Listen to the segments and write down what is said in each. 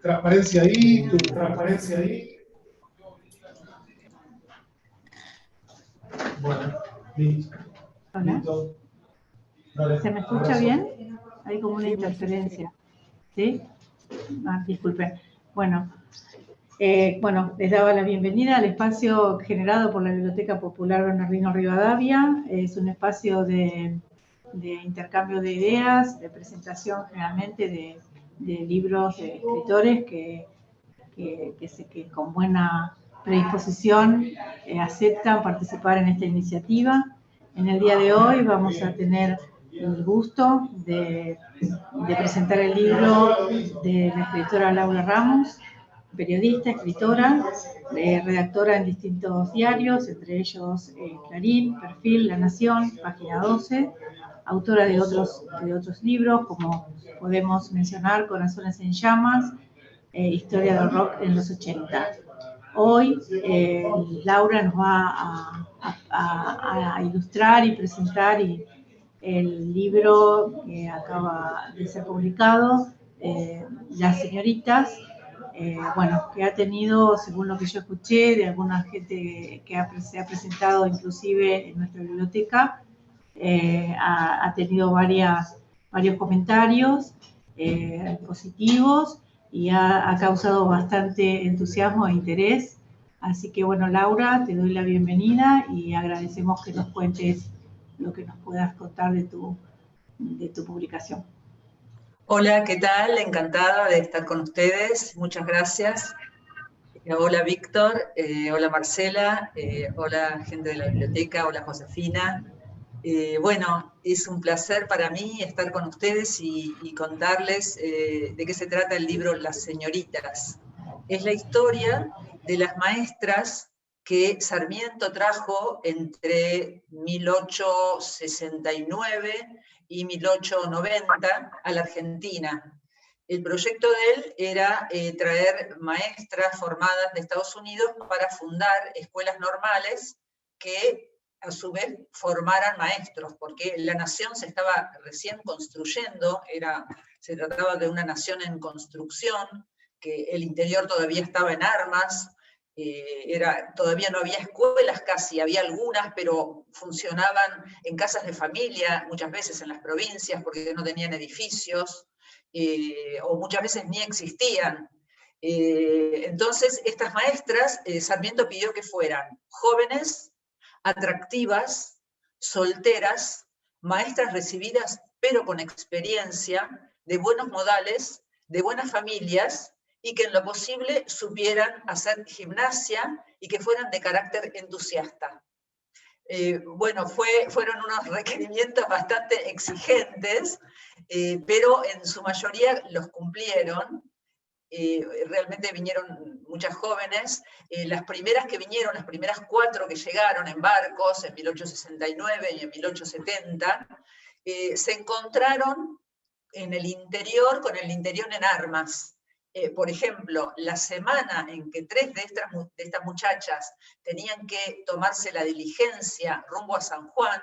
transparencia ahí, tu transparencia ahí. Bueno, listo. Hola. Listo. Dale, ¿Se me escucha abrazo. bien? Hay como una interferencia. ¿Sí? Disculpe. Bueno, les daba la bienvenida al espacio generado por la Biblioteca Popular Bernardino Rivadavia. Es un espacio de intercambio de ideas, de presentación generalmente de libros de escritores que con buena predisposición aceptan participar en esta iniciativa. En el día de hoy vamos a tener el gusto de presentar el libro de la escritora Laura Ramos, periodista, escritora, redactora en distintos diarios, entre ellos Clarín, Perfil, La Nación, Página 12, autora de otros libros, como podemos mencionar Corazones en Llamas, Historia del Rock en los 80. Hoy Laura nos va a ilustrar y presentar el libro que acaba de ser publicado, Las Señoritas, que ha tenido, según lo que yo escuché, de alguna gente que se ha presentado inclusive en nuestra biblioteca, ha tenido varios comentarios positivos y ha causado bastante entusiasmo e interés. Así que bueno, Laura, te doy la bienvenida y agradecemos que nos cuentes lo que nos puedas contar de tu publicación. Hola, ¿qué tal? Encantada de estar con ustedes. Muchas gracias. Hola, Víctor. Hola, Marcela. Hola, gente de la biblioteca. Hola, Josefina. Bueno, es un placer para mí estar con ustedes y contarles de qué se trata el libro Las Señoritas. Es la historia de las maestras que Sarmiento trajo entre 1869 y 1890 a la Argentina. El proyecto de él era traer maestras formadas de Estados Unidos para fundar escuelas normales que a su vez formaran maestros, porque la nación se estaba recién construyendo, se trataba de una nación en construcción, que el interior todavía estaba en armas, todavía no había escuelas casi, había algunas, pero funcionaban en casas de familia, muchas veces en las provincias, porque no tenían edificios, o muchas veces ni existían. Entonces, estas maestras, Sarmiento pidió que fueran jóvenes, atractivas, solteras, maestras recibidas pero con experiencia, de buenos modales, de buenas familias, y que en lo posible supieran hacer gimnasia y que fueran de carácter entusiasta. Fueron unos requerimientos bastante exigentes, pero en su mayoría los cumplieron. Realmente vinieron muchas jóvenes. Las primeras que vinieron, las primeras 4 que llegaron en barcos en 1869 y en 1870, se encontraron en el interior, con el interior en armas. Por ejemplo, la semana en que 3 de estas muchachas tenían que tomarse la diligencia rumbo a San Juan,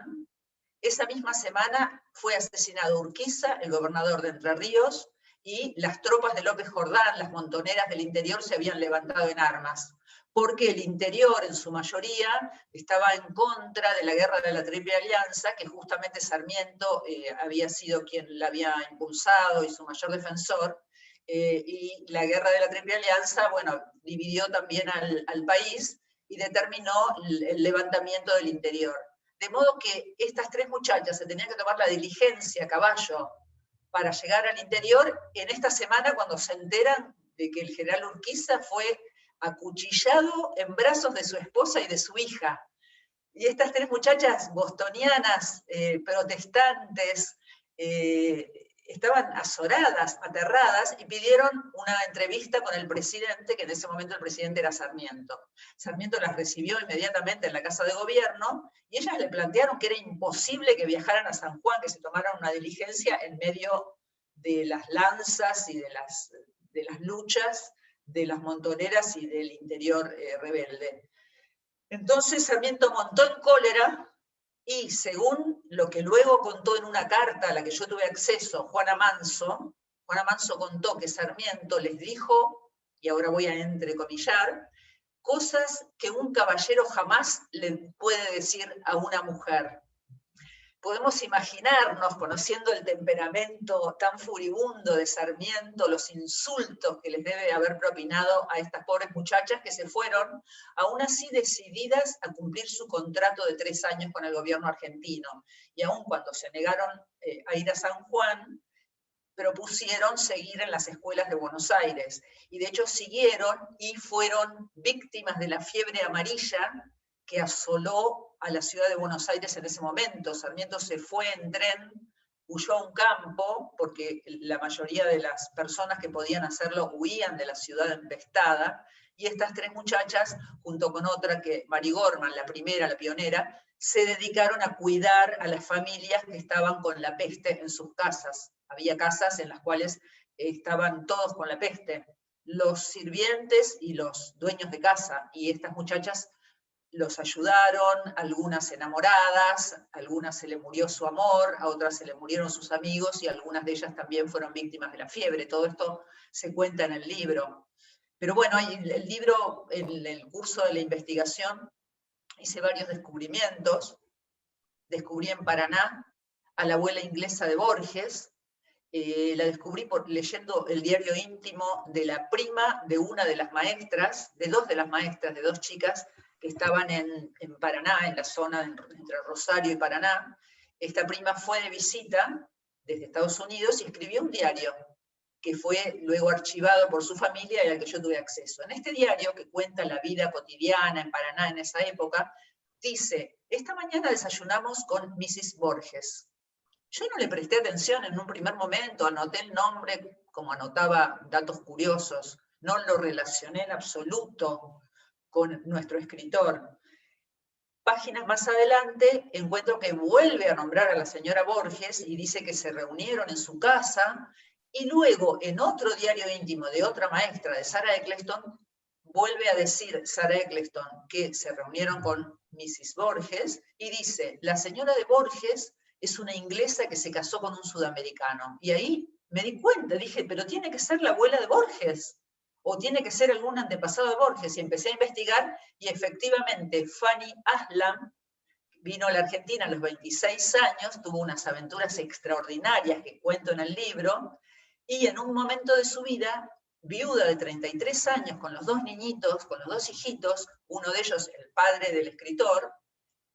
esa misma semana fue asesinado Urquiza, el gobernador de Entre Ríos, y las tropas de López Jordán, las montoneras del interior, se habían levantado en armas, porque el interior, en su mayoría, estaba en contra de la guerra de la Triple Alianza, que justamente Sarmiento había sido quien la había impulsado y su mayor defensor, y la guerra de la Triple Alianza, dividió también al país y determinó el levantamiento del interior. De modo que estas 3 muchachas se tenían que tomar la diligencia a caballo para llegar al interior en esta semana, cuando se enteran de que el general Urquiza fue acuchillado en brazos de su esposa y de su hija. Y estas 3 muchachas bostonianas, protestantes, estaban azoradas, aterradas, y pidieron una entrevista con el presidente, que en ese momento el presidente era Sarmiento. Sarmiento las recibió inmediatamente en la Casa de Gobierno, y ellas le plantearon que era imposible que viajaran a San Juan, que se tomaran una diligencia en medio de las lanzas y de las luchas de las montoneras y del interior rebelde. Entonces Sarmiento montó en cólera, y según lo que luego contó en una carta a la que yo tuve acceso, Juana Manso, Juana Manso contó que Sarmiento les dijo, y ahora voy a entrecomillar, cosas que un caballero jamás le puede decir a una mujer. Podemos imaginarnos, conociendo el temperamento tan furibundo de Sarmiento, los insultos que les debe haber propinado a estas pobres muchachas que se fueron, aún así decididas a cumplir su contrato de 3 años con el gobierno argentino. Y aún cuando se negaron a ir a San Juan, propusieron seguir en las escuelas de Buenos Aires. Y de hecho siguieron y fueron víctimas de la fiebre amarilla que asoló a la ciudad de Buenos Aires en ese momento. Sarmiento se fue en tren, huyó a un campo, porque la mayoría de las personas que podían hacerlo huían de la ciudad empestada, y estas 3 muchachas, junto con otra, que Mary Gorman, la primera, la pionera, se dedicaron a cuidar a las familias que estaban con la peste en sus casas. Había casas en las cuales estaban todos con la peste, los sirvientes y los dueños de casa, y estas muchachas los ayudaron, algunas enamoradas, a algunas se le murió su amor, a otras se le murieron sus amigos, y algunas de ellas también fueron víctimas de la fiebre. Todo esto se cuenta en el libro. Pero bueno, el libro, en el curso de la investigación, hice varios descubrimientos. Descubrí en Paraná a la abuela inglesa de Borges. La descubrí leyendo el diario íntimo de la prima de una de las maestras, de 2 de las maestras, de 2 chicas que estaban en Paraná, en la zona entre Rosario y Paraná. Esta prima fue de visita desde Estados Unidos y escribió un diario que fue luego archivado por su familia y al que yo tuve acceso. En este diario, que cuenta la vida cotidiana en Paraná en esa época, dice: esta mañana desayunamos con Mrs. Borges. Yo no le presté atención en un primer momento, anoté el nombre como anotaba datos curiosos, no lo relacioné en absoluto con nuestro escritor. Páginas más adelante encuentro que vuelve a nombrar a la señora Borges y dice que se reunieron en su casa, y luego en otro diario íntimo de otra maestra, de Sarah Eccleston, vuelve a decir Sarah Eccleston que se reunieron con Mrs. Borges, y dice: la señora de Borges es una inglesa que se casó con un sudamericano. Y ahí me di cuenta, dije, pero tiene que ser la abuela de Borges, o tiene que ser algún antepasado de Borges, y empecé a investigar, y efectivamente Fanny Aslam vino a la Argentina a los 26 años, tuvo unas aventuras extraordinarias que cuento en el libro, y en un momento de su vida, viuda de 33 años, con los 2 niñitos, con los 2 hijitos, uno de ellos el padre del escritor,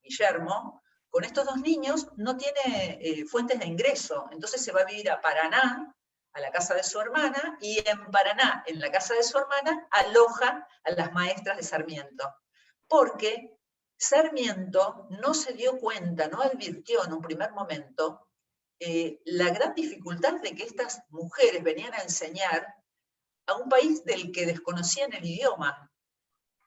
Guillermo, con estos 2 niños no tiene fuentes de ingreso, entonces se va a vivir a Paraná, a la casa de su hermana, y en Paraná, en la casa de su hermana, aloja a las maestras de Sarmiento. Porque Sarmiento no se dio cuenta, no advirtió en un primer momento la gran dificultad de que estas mujeres venían a enseñar a un país del que desconocían el idioma.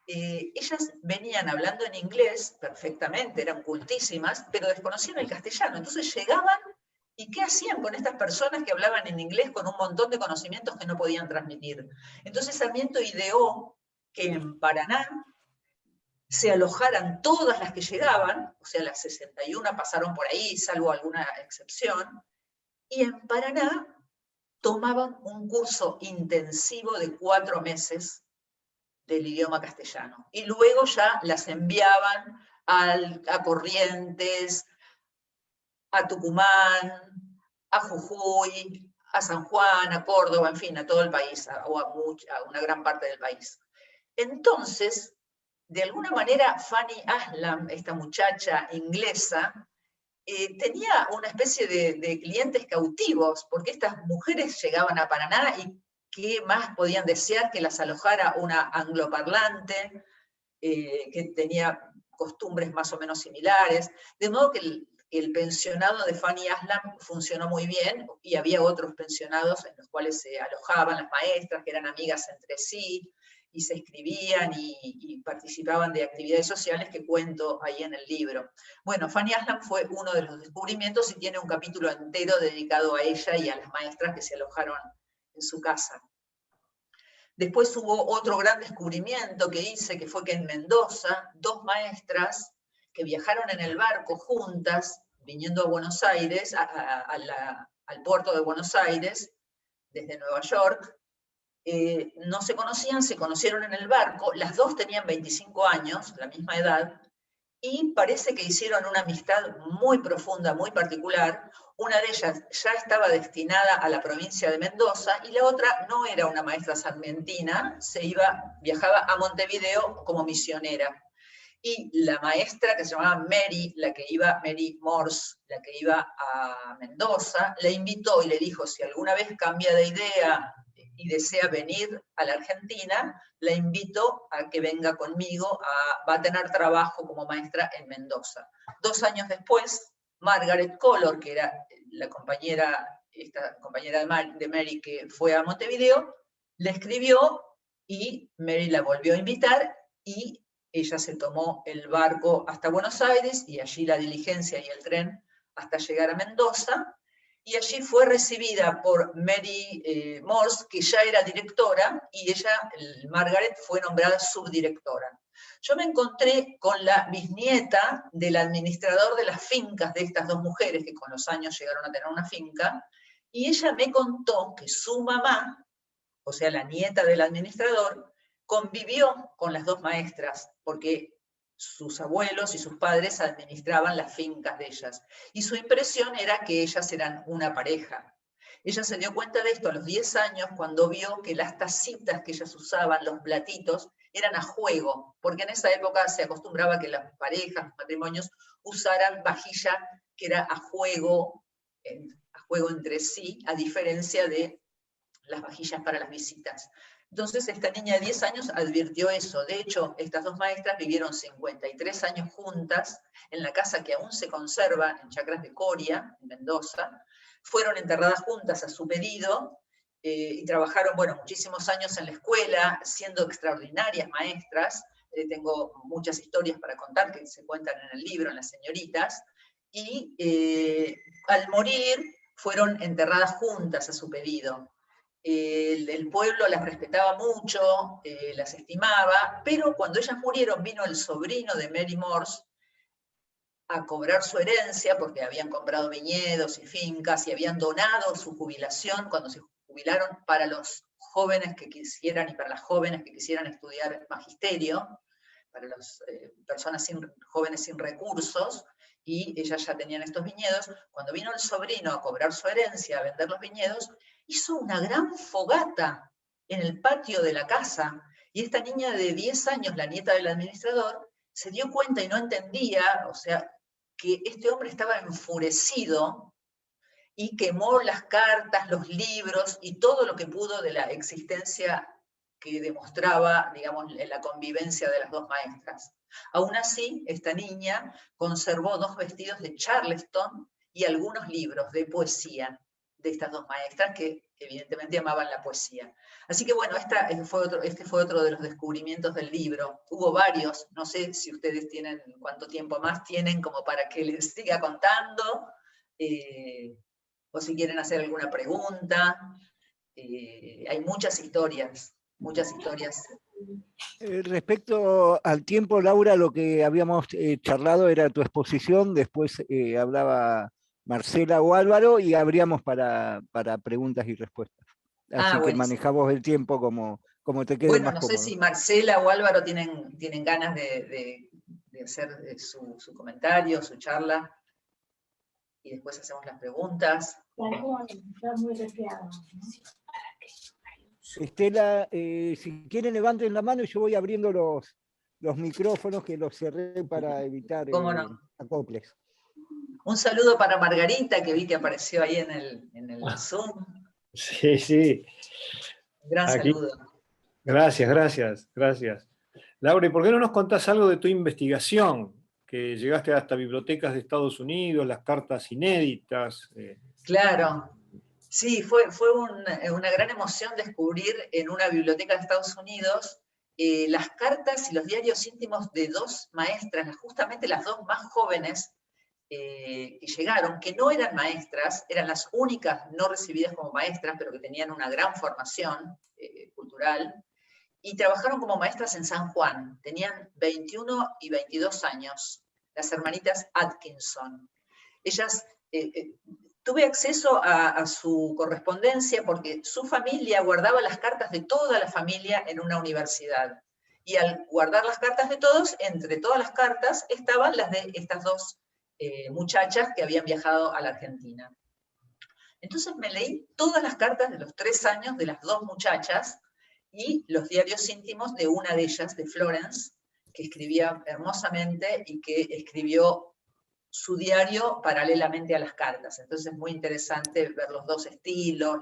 Ellas venían hablando en inglés perfectamente, eran cultísimas, pero desconocían el castellano. Entonces llegaban, ¿y qué hacían con estas personas que hablaban en inglés con un montón de conocimientos que no podían transmitir? Entonces Sarmiento ideó que en Paraná se alojaran todas las que llegaban, o sea, las 61 pasaron por ahí, salvo alguna excepción, y en Paraná tomaban un curso intensivo de 4 meses del idioma castellano. Y luego ya las enviaban a Corrientes, a Tucumán, a Jujuy, a San Juan, a Córdoba, en fin, a todo el país, o a una gran parte del país. Entonces, de alguna manera, Fanny Aslam, esta muchacha inglesa, tenía una especie de clientes cautivos, porque estas mujeres llegaban a Paraná y ¿qué más podían desear que las alojara una angloparlante que tenía costumbres más o menos similares? De modo que el pensionado de Fanny Aslam funcionó muy bien, y había otros pensionados en los cuales se alojaban las maestras, que eran amigas entre sí, y se inscribían y participaban de actividades sociales que cuento ahí en el libro. Bueno, Fanny Aslam fue uno de los descubrimientos y tiene un capítulo entero dedicado a ella y a las maestras que se alojaron en su casa. Después hubo otro gran descubrimiento que hice, que fue que en Mendoza, 2 maestras que viajaron en el barco juntas, viniendo a Buenos Aires, al puerto de Buenos Aires, desde Nueva York. No se conocían, se conocieron en el barco, las dos tenían 25 años, la misma edad, y parece que hicieron una amistad muy profunda, muy particular. Una de ellas ya estaba destinada a la provincia de Mendoza y la otra no era una maestra sarmientina, viajaba a Montevideo como misionera. Y la maestra que se llamaba Mary, Mary Morse, la que iba a Mendoza, la invitó y le dijo, si alguna vez cambia de idea y desea venir a la Argentina, la invito a que venga conmigo, va a tener trabajo como maestra en Mendoza. 2 años después, Margaret Collor, que era esta compañera de Mary que fue a Montevideo, le escribió y Mary la volvió a invitar y ella se tomó el barco hasta Buenos Aires y allí la diligencia y el tren hasta llegar a Mendoza, y allí fue recibida por Mary Morse, que ya era directora, y Margaret, fue nombrada subdirectora. Yo me encontré con la bisnieta del administrador de las fincas de estas dos mujeres, que con los años llegaron a tener una finca, y ella me contó que su mamá, o sea, la nieta del administrador, convivió con las dos maestras, porque sus abuelos y sus padres administraban las fincas de ellas. Y su impresión era que ellas eran una pareja. Ella se dio cuenta de esto a los 10 años cuando vio que las tacitas que ellas usaban, los platitos, eran a juego, porque en esa época se acostumbraba que las parejas, los matrimonios, usaran vajilla que era a juego entre sí, a diferencia de las vajillas para las visitas. Entonces esta niña de 10 años advirtió eso. De hecho, estas dos maestras vivieron 53 años juntas en la casa que aún se conserva en Chacras de Coria, en Mendoza. Fueron enterradas juntas a su pedido y trabajaron, muchísimos años en la escuela, siendo extraordinarias maestras. Tengo muchas historias para contar que se cuentan en el libro, en Las Señoritas. Y al morir fueron enterradas juntas a su pedido. El pueblo las respetaba mucho, las estimaba, pero cuando ellas murieron vino el sobrino de Mary Morse a cobrar su herencia, porque habían comprado viñedos y fincas y habían donado su jubilación cuando se jubilaron para los jóvenes que quisieran y para las jóvenes que quisieran estudiar magisterio, para las personas jóvenes sin recursos, y ellas ya tenían estos viñedos. Cuando vino el sobrino a cobrar su herencia, a vender los viñedos, hizo una gran fogata en el patio de la casa, y esta niña de 10 años, la nieta del administrador, se dio cuenta y no entendía, o sea, que este hombre estaba enfurecido y quemó las cartas, los libros y todo lo que pudo de la existencia que demostraba, digamos, la convivencia de las dos maestras. Aún así, esta niña conservó 2 vestidos de Charleston y algunos libros de poesía de estas dos maestras que evidentemente amaban la poesía. Así que este fue otro de los descubrimientos del libro. Hubo varios, no sé si ustedes tienen, cuánto tiempo más tienen como para que les siga contando, o si quieren hacer alguna pregunta. Hay muchas historias, muchas historias. Respecto al tiempo, Laura, lo que habíamos charlado era tu exposición, después hablaba Marcela o Álvaro y abríamos para preguntas y respuestas. Así que manejamos el tiempo como te quede más cómodo. No sé si Marcela o Álvaro tienen ganas de hacer su comentario, su charla, y después hacemos las preguntas. Está muy resfriado, ¿no? Estela, si quieren levanten la mano y yo voy abriendo los micrófonos que los cerré para evitar acoples. Un saludo para Margarita, que vi que apareció ahí en el Zoom. Sí. Un gran saludo. Gracias. Laura, ¿y por qué no nos contás algo de tu investigación? Que llegaste hasta bibliotecas de Estados Unidos, las cartas inéditas. Claro. Sí, fue una gran emoción descubrir en una biblioteca de Estados Unidos las cartas y los diarios íntimos de 2 maestras, justamente las 2 más jóvenes que llegaron, que no eran maestras, eran las únicas no recibidas como maestras, pero que tenían una gran formación cultural, y trabajaron como maestras en San Juan. Tenían 21 y 22 años, las hermanitas Atkinson. Ellas tuve acceso a su correspondencia porque su familia guardaba las cartas de toda la familia en una universidad. Y al guardar las cartas de todos, entre todas las cartas estaban las de estas dos muchachas que habían viajado a la Argentina. Entonces me leí todas las cartas de los 3 años de las 2 muchachas y los diarios íntimos de una de ellas, de Florence, que escribía hermosamente y que escribió su diario paralelamente a las cartas. Entonces es muy interesante ver los dos estilos,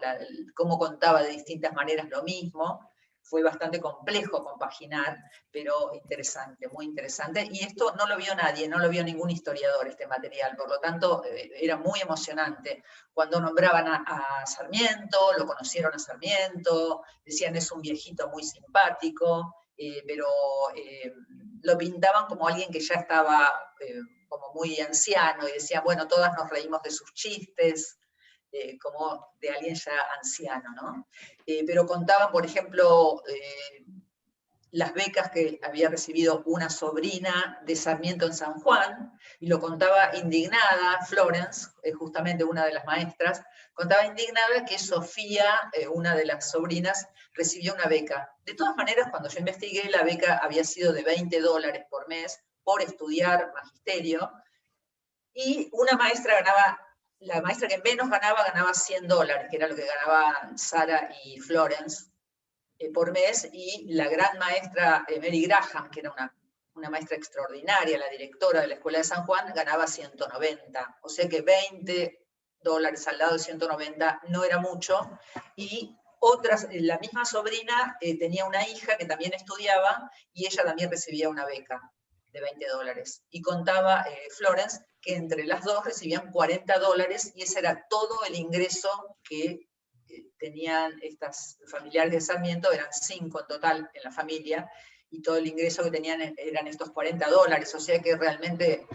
cómo contaba de distintas maneras lo mismo. Fue bastante complejo compaginar, pero interesante, muy interesante. Y esto no lo vio nadie, no lo vio ningún historiador, este material. Por lo tanto, era muy emocionante. Cuando nombraban a Sarmiento, lo conocieron a Sarmiento, decían es un viejito muy simpático, pero lo pintaban como alguien que ya estaba como muy anciano, y decían, bueno, todas nos reímos de sus chistes, como de alguien ya anciano, ¿no? Pero contaban, por ejemplo, las becas que había recibido una sobrina de Sarmiento en San Juan, y lo contaba indignada, Florence, justamente una de las maestras, contaba indignada que Sofía, una de las sobrinas, recibió una beca. De todas maneras, cuando yo investigué, la beca había sido de $20 por mes por estudiar magisterio, y una maestra ganaba, la maestra que menos ganaba $100, que era lo que ganaban Sara y Florence por mes, y la gran maestra Mary Graham, que era una maestra extraordinaria, la directora de la Escuela de San Juan, ganaba 190. O sea que $20 al lado de 190 no era mucho. Y otras, la misma sobrina tenía una hija que también estudiaba, y ella también recibía una beca de $20. Y contaba Florence que entre las dos recibían $40, y ese era todo el ingreso que tenían estas familiares de Sarmiento, eran 5 en total en la familia, y todo el ingreso que tenían eran estos $40, o sea que realmente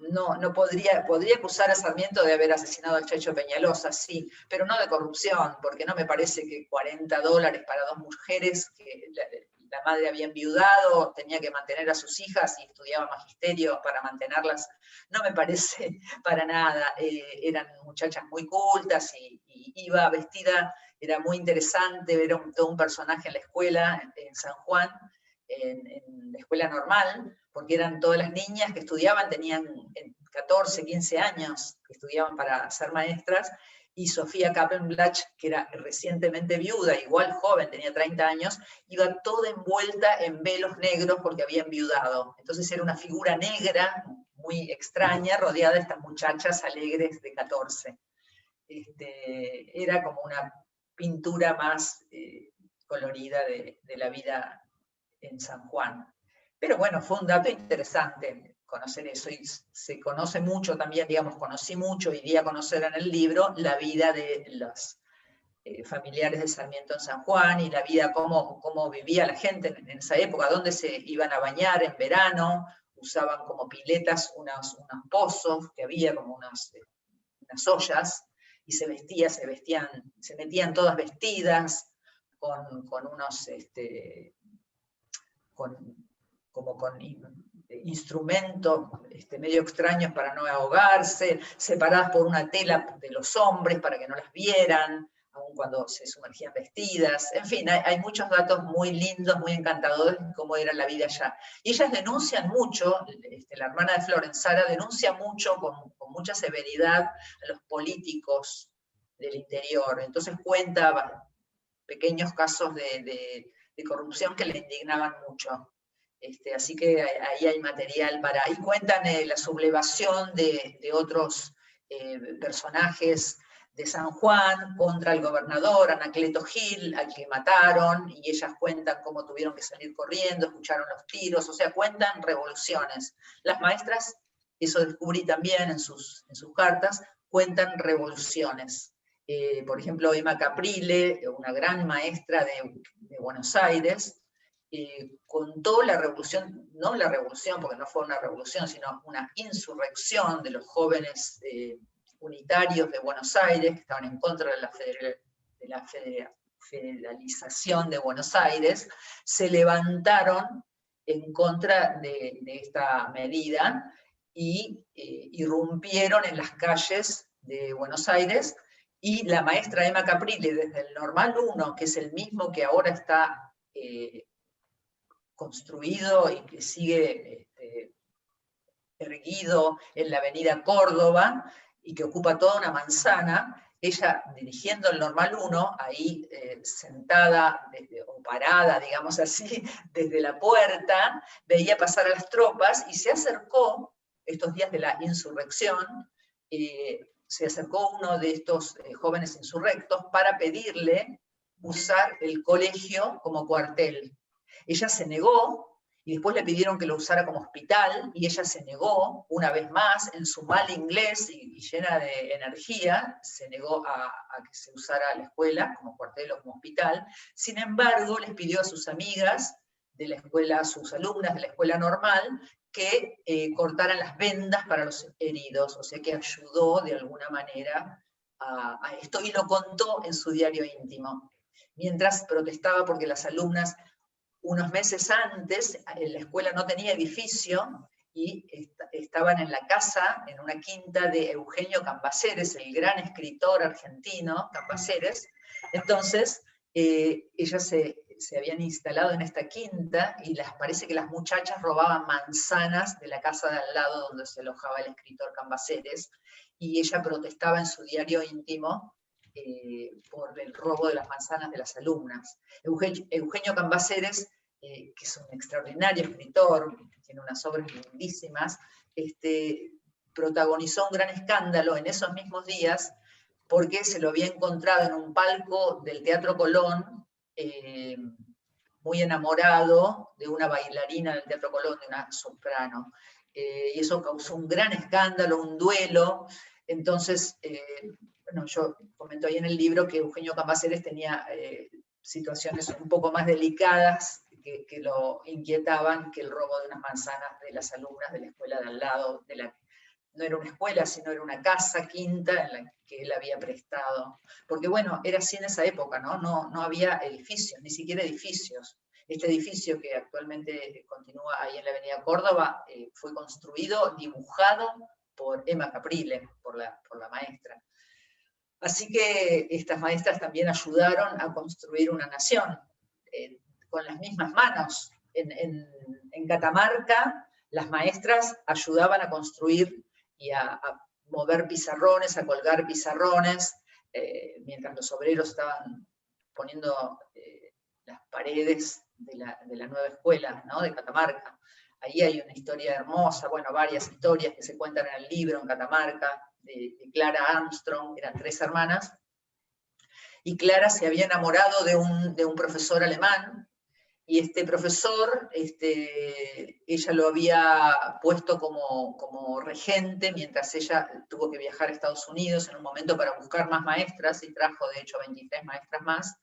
no podría acusar a Sarmiento de haber asesinado al Chacho Peñalosa, sí, pero no de corrupción, porque no me parece que $40 para 2 mujeres, que la madre había enviudado, tenía que mantener a sus hijas y estudiaba magisterio para mantenerlas, no me parece para nada. Eran muchachas muy cultas y iba vestida, era muy interesante, era todo un personaje en la escuela, en San Juan, en la escuela normal, porque eran todas las niñas que estudiaban, tenían 14, 15 años, que estudiaban para ser maestras, y Sofía Kappenblatt, que era recientemente viuda, igual joven, tenía 30 años, iba toda envuelta en velos negros porque había enviudado. Entonces era una figura negra, muy extraña, rodeada de estas muchachas alegres de 14. Era como una pintura más colorida de la vida en San Juan. Pero bueno, fue un dato interesante conocer eso, y se conoce mucho también, digamos, conocí mucho y di a conocer en el libro la vida de los familiares de Sarmiento en San Juan, y la vida, cómo vivía la gente en esa época, dónde se iban a bañar en verano, usaban como piletas unos pozos que había, como unas ollas, y se metían todas vestidas, con unos, con instrumentos medio extraños para no ahogarse, separadas por una tela de los hombres para que no las vieran, aun cuando se sumergían vestidas. En fin, hay muchos datos muy lindos, muy encantadores de cómo era la vida allá. Y ellas denuncian mucho, la hermana de Florence, Sara, denuncia mucho, con mucha severidad, a los políticos del interior. Entonces cuenta pequeños casos de corrupción que le indignaban mucho. Así que ahí hay material para... Y cuentan la sublevación de otros personajes de San Juan contra el gobernador Anacleto Gil, al que mataron, y ellas cuentan cómo tuvieron que salir corriendo, escucharon los tiros, o sea, cuentan revoluciones. Las maestras, eso descubrí también en sus cartas, cuentan revoluciones. Por ejemplo, Emma Caprile, una gran maestra de Buenos Aires, contó la revolución, no la revolución, porque no fue una revolución, sino una insurrección de los jóvenes unitarios de Buenos Aires, que estaban en contra de la federalización de Buenos Aires, se levantaron en contra de esta medida y irrumpieron en las calles de Buenos Aires, y la maestra Emma Caprile, desde el Normal 1, que es el mismo que ahora está construido y que sigue erguido en la avenida Córdoba, y que ocupa toda una manzana, ella dirigiendo el Normal 1, ahí sentada o parada, digamos así, desde la puerta, veía pasar a las tropas y se acercó, estos días de la insurrección, se acercó uno de estos jóvenes insurrectos para pedirle usar el colegio como cuartel. Ella se negó, y después le pidieron que lo usara como hospital, y ella se negó, una vez más, en su mal inglés y llena de energía, se negó a que se usara la escuela como cuartel o como hospital. Sin embargo, les pidió a sus amigas de la escuela, a sus alumnas de la escuela normal, que cortaran las vendas para los heridos, o sea que ayudó de alguna manera a esto, y lo contó en su diario íntimo. Mientras protestaba porque las alumnas, unos meses antes, la escuela no tenía edificio y estaban en la casa, en una quinta de Eugenio Cambaceres, el gran escritor argentino, Cambaceres. Entonces, ellas se habían instalado en esta quinta y parece que las muchachas robaban manzanas de la casa de al lado donde se alojaba el escritor Cambaceres, y ella protestaba en su diario íntimo por el robo de las manzanas de las alumnas. Eugenio Cambaceres, que es un extraordinario escritor, tiene unas obras lindísimas, protagonizó un gran escándalo en esos mismos días porque se lo había encontrado en un palco del Teatro Colón, muy enamorado de una bailarina del Teatro Colón, de una soprano. Y eso causó un gran escándalo, un duelo. Entonces, bueno, yo comento ahí en el libro que Eugenio Cambaceres tenía situaciones un poco más delicadas que lo inquietaban que el robo de unas manzanas de las alumnas de la escuela de al lado, no era una escuela, sino era una casa, quinta, en la que él había prestado. Porque bueno, era así en esa época, ¿no? No había edificios, ni siquiera edificios. Este edificio que actualmente continúa ahí en la avenida Córdoba fue construido, dibujado por Emma Caprile, por la maestra. Así que estas maestras también ayudaron a construir una nación, con las mismas manos. En Catamarca, las maestras ayudaban a construir y a mover pizarrones, a colgar pizarrones, mientras los obreros estaban poniendo las paredes de la nueva escuela, ¿no?, de Catamarca. Ahí hay una historia hermosa, bueno, varias historias que se cuentan en el libro, en Catamarca, de Clara Armstrong, eran 3 hermanas, y Clara se había enamorado de un profesor alemán, y este profesor, ella lo había puesto como regente, mientras ella tuvo que viajar a Estados Unidos en un momento para buscar más maestras, y trajo de hecho 23 maestras más.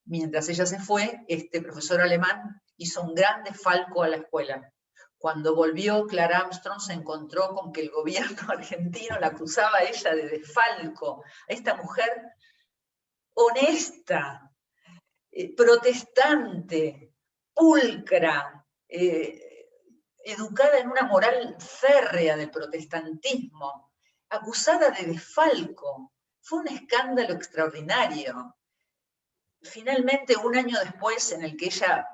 Mientras ella se fue, este profesor alemán hizo un gran desfalco a la escuela. Cuando volvió, Clara Armstrong se encontró con que el gobierno argentino la acusaba a ella de desfalco. A esta mujer honesta, protestante, pulcra, educada en una moral férrea del protestantismo, acusada de desfalco. Fue un escándalo extraordinario. Finalmente, un año después, en el que ella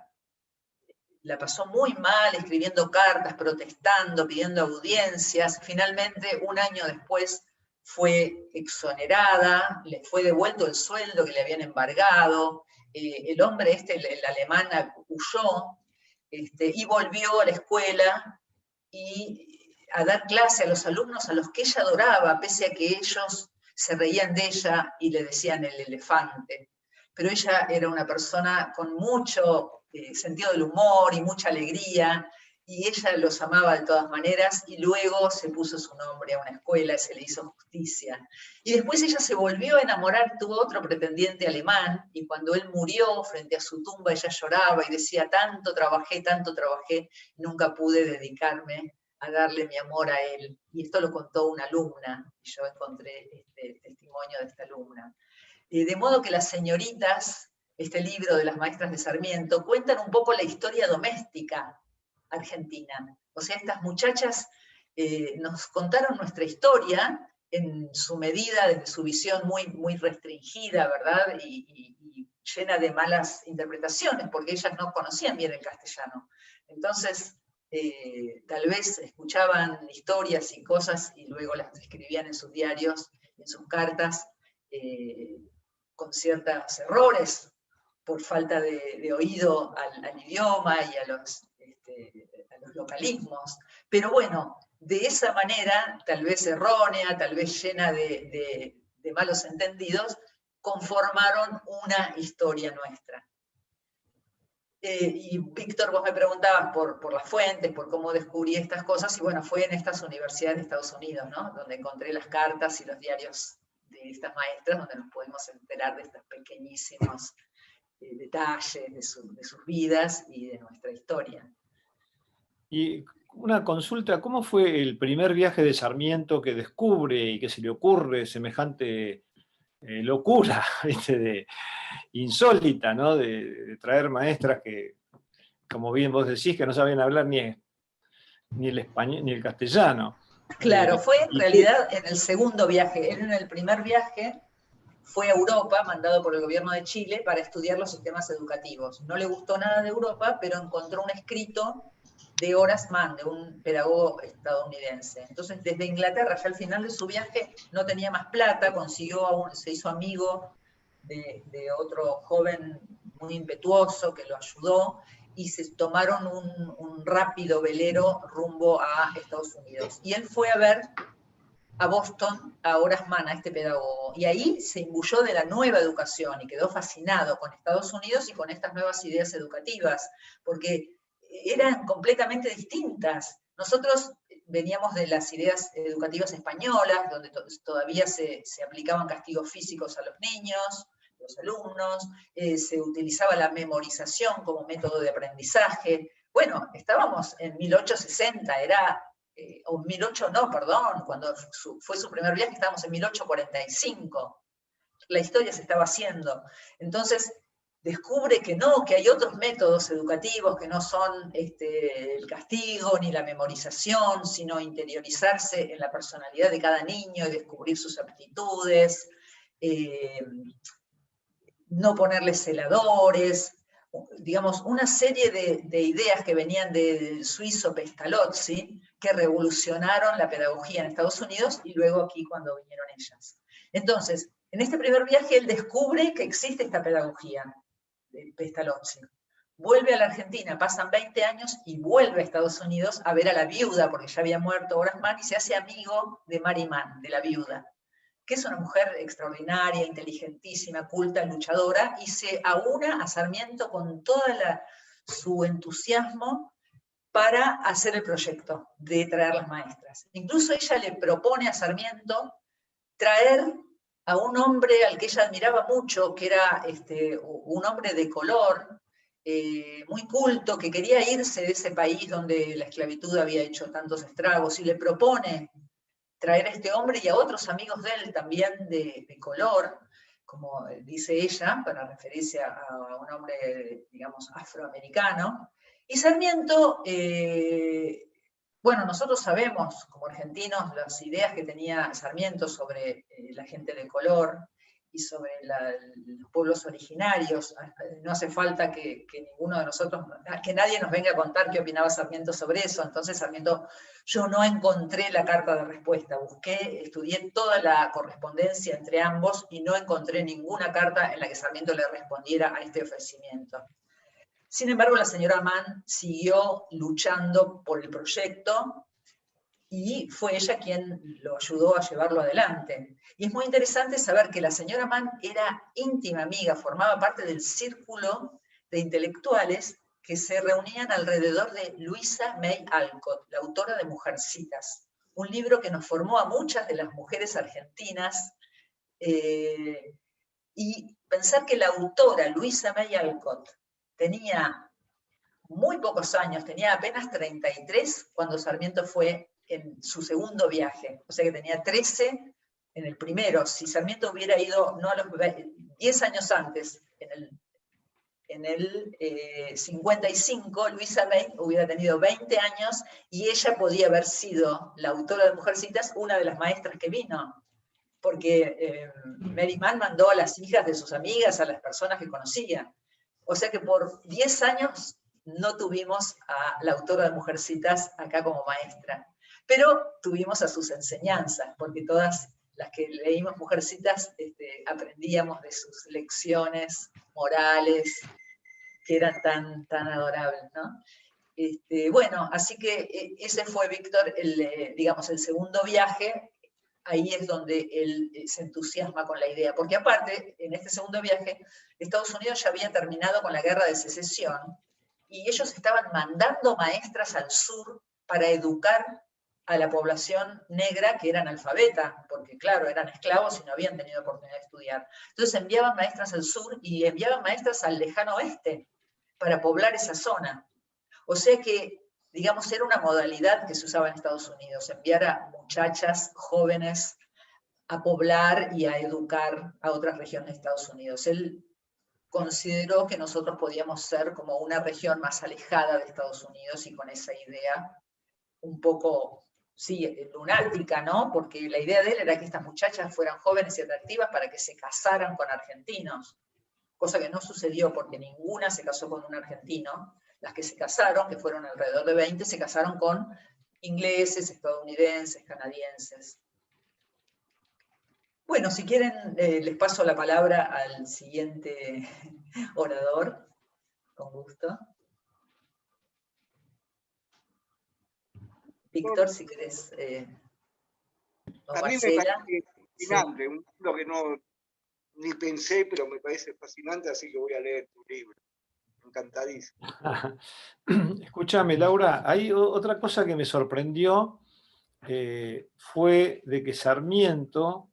la pasó muy mal, escribiendo cartas, protestando, pidiendo audiencias, finalmente, un año después, fue exonerada, le fue devuelto el sueldo que le habían embargado, el hombre el alemán, huyó, y volvió a la escuela y a dar clase a los alumnos a los que ella adoraba, pese a que ellos se reían de ella y le decían el elefante. Pero ella era una persona con mucho sentido del humor y mucha alegría, y ella los amaba de todas maneras, y luego se puso su nombre a una escuela y se le hizo justicia. Y después ella se volvió a enamorar, tuvo otro pretendiente alemán, y cuando él murió, frente a su tumba, ella lloraba y decía, tanto trabajé, nunca pude dedicarme a darle mi amor a él. Y esto lo contó una alumna, y yo encontré este testimonio de esta alumna. De modo que las señoritas, este libro de las maestras de Sarmiento, cuentan un poco la historia doméstica argentina. O sea, estas muchachas nos contaron nuestra historia en su medida, desde su visión muy, muy restringida, ¿verdad? Y llena de malas interpretaciones, porque ellas no conocían bien el castellano. Entonces, tal vez escuchaban historias y cosas y luego las escribían en sus diarios, en sus cartas, con ciertos errores, por falta de oído al idioma y a los localismos. Pero bueno, de esa manera, tal vez errónea, tal vez llena de malos entendidos, conformaron una historia nuestra. Y Víctor, vos me preguntabas por las fuentes, por cómo descubrí estas cosas, y bueno, fue en estas universidades de Estados Unidos, ¿no? Donde encontré las cartas y los diarios de estas maestras, donde nos podemos enterar de estos pequeñísimos detalles de sus vidas y de nuestra historia. Y una consulta, ¿cómo fue el primer viaje de Sarmiento que descubre y que se le ocurre semejante locura, ¿viste? Insólita, ¿no? De traer maestras que, como bien vos decís, que no sabían hablar ni el español ni el castellano? Claro, fue en realidad en el segundo viaje. Él en el primer viaje fue a Europa, mandado por el gobierno de Chile, para estudiar los sistemas educativos. No le gustó nada de Europa, pero encontró un escrito de Horace Mann, de un pedagogo estadounidense. Entonces, desde Inglaterra, ya al final de su viaje, no tenía más plata, se hizo amigo de otro joven muy impetuoso que lo ayudó, y se tomaron un rápido velero rumbo a Estados Unidos. Y él fue a ver a Boston a Horace Mann, a este pedagogo, y ahí se imbuyó de la nueva educación y quedó fascinado con Estados Unidos y con estas nuevas ideas educativas, porque eran completamente distintas. Nosotros veníamos de las ideas educativas españolas, donde todavía se aplicaban castigos físicos a los niños, los alumnos, se utilizaba la memorización como método de aprendizaje. Bueno, estábamos en 1860, o 1800, no, perdón, cuando fue su primer viaje estábamos en 1845. La historia se estaba haciendo. Entonces, descubre que no, que hay otros métodos educativos que no son el castigo ni la memorización, sino interiorizarse en la personalidad de cada niño y descubrir sus aptitudes, no ponerle celadores, digamos, una serie de ideas que venían del suizo Pestalozzi, que revolucionaron la pedagogía en Estados Unidos y luego aquí cuando vinieron ellas. Entonces, en este primer viaje él descubre que existe esta pedagogía de Pestalozzi. Vuelve a la Argentina, pasan 20 años y vuelve a Estados Unidos a ver a la viuda, porque ya había muerto Horace Mann, y se hace amigo de Mary Mann, de la viuda, que es una mujer extraordinaria, inteligentísima, culta, luchadora, y se aúna a Sarmiento con todo su entusiasmo para hacer el proyecto de traer las maestras. Incluso ella le propone a Sarmiento traer a un hombre al que ella admiraba mucho, que era un hombre de color, muy culto, que quería irse de ese país donde la esclavitud había hecho tantos estragos, y le propone traer a este hombre y a otros amigos de él también de color, como dice ella, para referirse a un hombre, digamos, afroamericano. Y Sarmiento, bueno, nosotros sabemos, como argentinos, las ideas que tenía Sarmiento sobre la gente de color y sobre los pueblos originarios. No hace falta que ninguno de nosotros, que nadie nos venga a contar qué opinaba Sarmiento sobre eso. Entonces Sarmiento, yo no encontré la carta de respuesta, estudié toda la correspondencia entre ambos y no encontré ninguna carta en la que Sarmiento le respondiera a este ofrecimiento. Sin embargo, la señora Mann siguió luchando por el proyecto y fue ella quien lo ayudó a llevarlo adelante. Y es muy interesante saber que la señora Mann era íntima amiga, formaba parte del círculo de intelectuales que se reunían alrededor de Louisa May Alcott, la autora de Mujercitas, un libro que nos formó a muchas de las mujeres argentinas, y pensar que la autora Louisa May Alcott tenía muy pocos años, tenía apenas 33 cuando Sarmiento fue en su segundo viaje, o sea que tenía 13 en el primero. Si Sarmiento hubiera ido no a los 10 años antes, en el 55, Luisa May hubiera tenido 20 años y ella podía haber sido la autora de Mujercitas, una de las maestras que vino, porque Mary Mann mandó a las hijas de sus amigas, a las personas que conocía. O sea que por 10 años no tuvimos a la autora de Mujercitas acá como maestra, pero tuvimos a sus enseñanzas, porque todas las que leímos Mujercitas aprendíamos de sus lecciones morales, que eran tan adorables, ¿no? Bueno, así que ese fue, Víctor, digamos, el segundo viaje. Ahí es donde él se entusiasma con la idea, porque aparte, en este segundo viaje, Estados Unidos ya había terminado con la guerra de secesión, y ellos estaban mandando maestras al sur para educar a la población negra que era analfabeta, porque claro, eran esclavos y no habían tenido oportunidad de estudiar. Entonces enviaban maestras al sur y enviaban maestras al lejano oeste para poblar esa zona. O sea que, digamos, era una modalidad que se usaba en Estados Unidos, enviar a muchachas jóvenes a poblar y a educar a otras regiones de Estados Unidos. Él consideró que nosotros podíamos ser como una región más alejada de Estados Unidos y con esa idea un poco, sí, lunática, ¿no? Porque la idea de él era que estas muchachas fueran jóvenes y atractivas para que se casaran con argentinos, cosa que no sucedió porque ninguna se casó con un argentino. Las que se casaron, que fueron alrededor de 20, se casaron con ingleses, estadounidenses, canadienses. Bueno, si quieren, les paso la palabra al siguiente orador, con gusto. Víctor, si querés. A mí me parece fascinante, un mundo que no ni pensé, pero me parece fascinante, así que voy a leer tu libro. Encantadísimo. Escúchame, Laura, hay otra cosa que me sorprendió, fue de que Sarmiento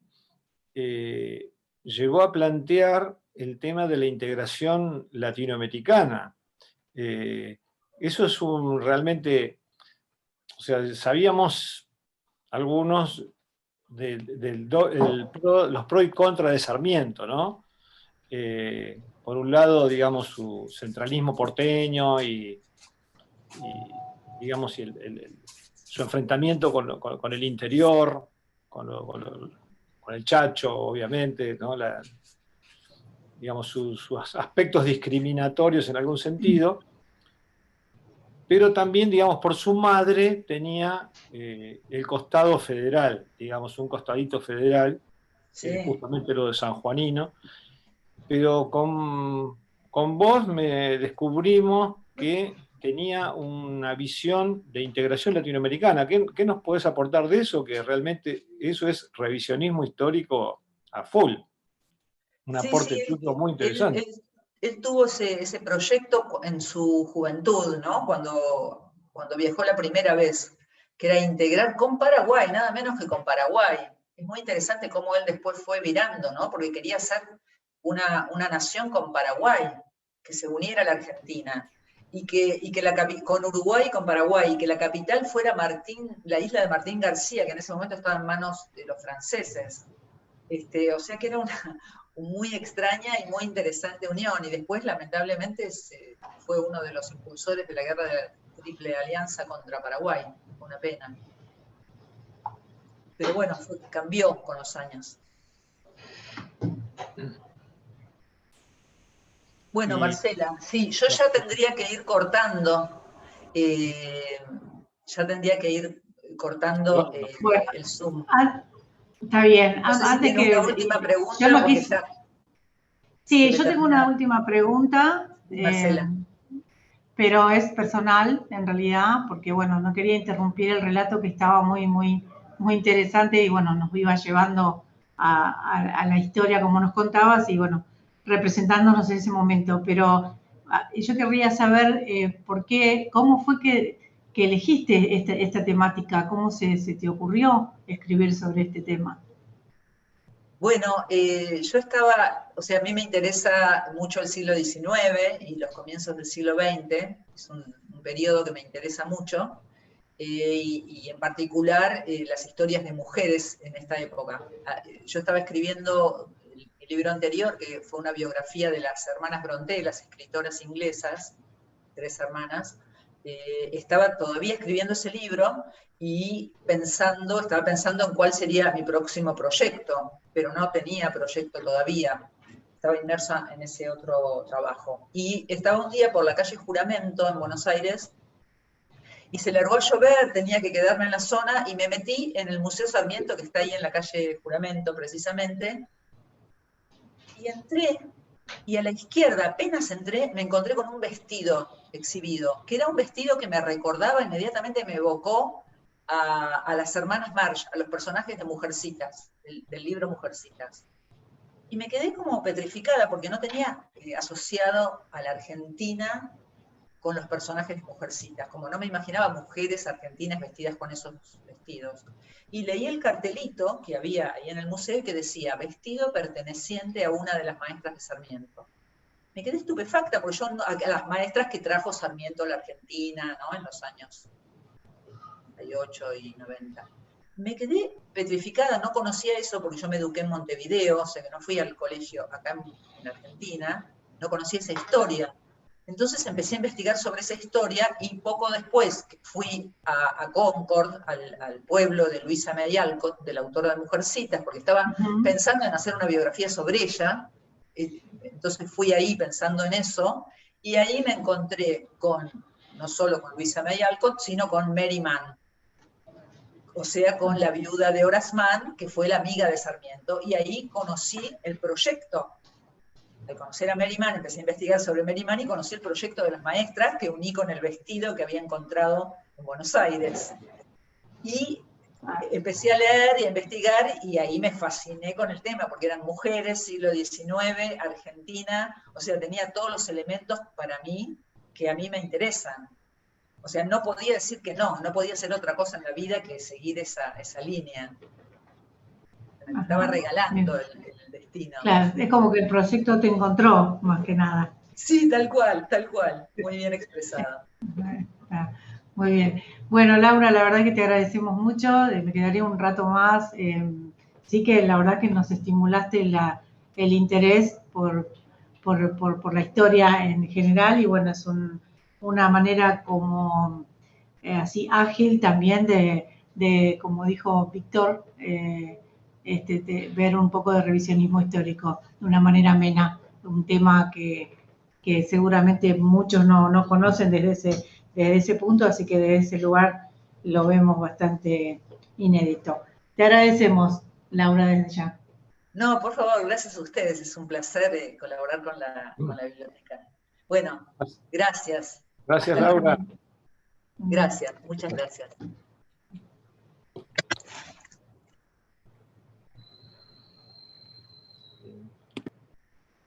llegó a plantear el tema de la integración latinoamericana. Eso es realmente, o sea, sabíamos algunos los pro y contra de Sarmiento, ¿no? Por un lado, digamos, su centralismo porteño y digamos, su enfrentamiento con el interior, con el Chacho, obviamente, ¿no? Digamos, sus aspectos discriminatorios en algún sentido, pero también, digamos, por su madre tenía el costado federal, digamos, un costadito federal, Sí. Justamente lo de sanjuanino, pero con vos descubrimos que tenía una visión de integración latinoamericana. ¿Qué nos podés aportar de eso? Que realmente eso es revisionismo histórico a full. Un aporte tuyo muy interesante. Él tuvo ese proyecto en su juventud, ¿no? Cuando viajó la primera vez, que era integrar con Paraguay, nada menos que con Paraguay. Es muy interesante cómo él después fue virando, ¿no? Porque quería ser una nación con Paraguay, que se uniera a la Argentina, y que con Uruguay y con Paraguay, y que la capital fuera la isla de Martín García, que en ese momento estaba en manos de los franceses. O sea que era una muy extraña y muy interesante unión, y después lamentablemente fue uno de los impulsores de la guerra de Triple Alianza contra Paraguay, una pena. Pero bueno, cambió con los años. Bueno, Marcela, sí, yo ya tendría que ir cortando, el Zoom. Está bien. No sé si tiene una última pregunta. Sí, yo tengo una última pregunta, Marcela. pero es personal en realidad, porque bueno, no quería interrumpir el relato que estaba muy, muy, muy interesante y bueno, nos iba llevando a la historia como nos contabas y bueno, representándonos en ese momento. Pero yo querría saber cómo fue que elegiste esta temática, cómo se te ocurrió escribir sobre este tema. Bueno, yo a mí me interesa mucho el siglo XIX y los comienzos del siglo XX, es un periodo que me interesa mucho, y en particular las historias de mujeres en esta época. Yo estaba escribiendo mi libro anterior, que fue una biografía de las hermanas Brontë, las escritoras inglesas, 3 hermanas, estaba todavía escribiendo ese libro y estaba pensando en cuál sería mi próximo proyecto, pero no tenía proyecto todavía. Estaba inmersa en ese otro trabajo. Y estaba un día por la calle Juramento, en Buenos Aires, y se largó a llover, tenía que quedarme en la zona, y me metí en el Museo Sarmiento, que está ahí en la calle Juramento, precisamente, y entré, y a la izquierda, apenas entré, me encontré con un vestido exhibido, que era un vestido que me recordaba, inmediatamente me evocó a las hermanas March, a los personajes de Mujercitas, del libro Mujercitas. Y me quedé como petrificada, porque no tenía asociado a la Argentina con los personajes de Mujercitas, como no me imaginaba mujeres argentinas vestidas con esos vestidos. Y leí el cartelito que había ahí en el museo que decía, vestido perteneciente a una de las maestras de Sarmiento. Me quedé estupefacta, porque yo, a las maestras que trajo Sarmiento a la Argentina, ¿no? En los años 98 y 90. Me quedé petrificada, no conocía eso porque yo me eduqué en Montevideo, o sea que no fui al colegio acá en Argentina, no conocía esa historia. Entonces empecé a investigar sobre esa historia y poco después fui a Concord, al pueblo de Luisa May Alcott, de la autora de Mujercitas, porque estaba pensando en hacer una biografía sobre ella. Entonces fui ahí pensando en eso, y ahí me encontré no solo con Luisa May Alcott, sino con Mary Mann, o sea, con la viuda de Horace Mann, que fue la amiga de Sarmiento, y ahí conocí el proyecto. Al conocer a Mary Mann, empecé a investigar sobre Mary Mann y conocí el proyecto de las maestras, que uní con el vestido que había encontrado en Buenos Aires. Y empecé a leer y a investigar, y ahí me fasciné con el tema, porque eran mujeres, siglo XIX, Argentina, o sea, tenía todos los elementos para mí, que a mí me interesan. O sea, no podía decir que no podía hacer otra cosa en la vida que seguir esa línea. Me estaba regalando el destino. Claro, es como que el proyecto te encontró, más que nada. Sí, tal cual, muy bien expresado. Muy bien. Bueno, Laura, la verdad que te agradecemos mucho, me quedaría un rato más. Sí que la verdad que nos estimulaste el interés por la historia en general, y bueno, es una manera como así ágil también de como dijo Víctor, ver un poco de revisionismo histórico de una manera amena, un tema que seguramente muchos no conocen desde ese punto, así que desde ese lugar lo vemos bastante inédito. Te agradecemos, Laura, desde ya. No, por favor, gracias a ustedes, es un placer colaborar con la biblioteca. Bueno, gracias. Gracias, Laura. Gracias, muchas gracias.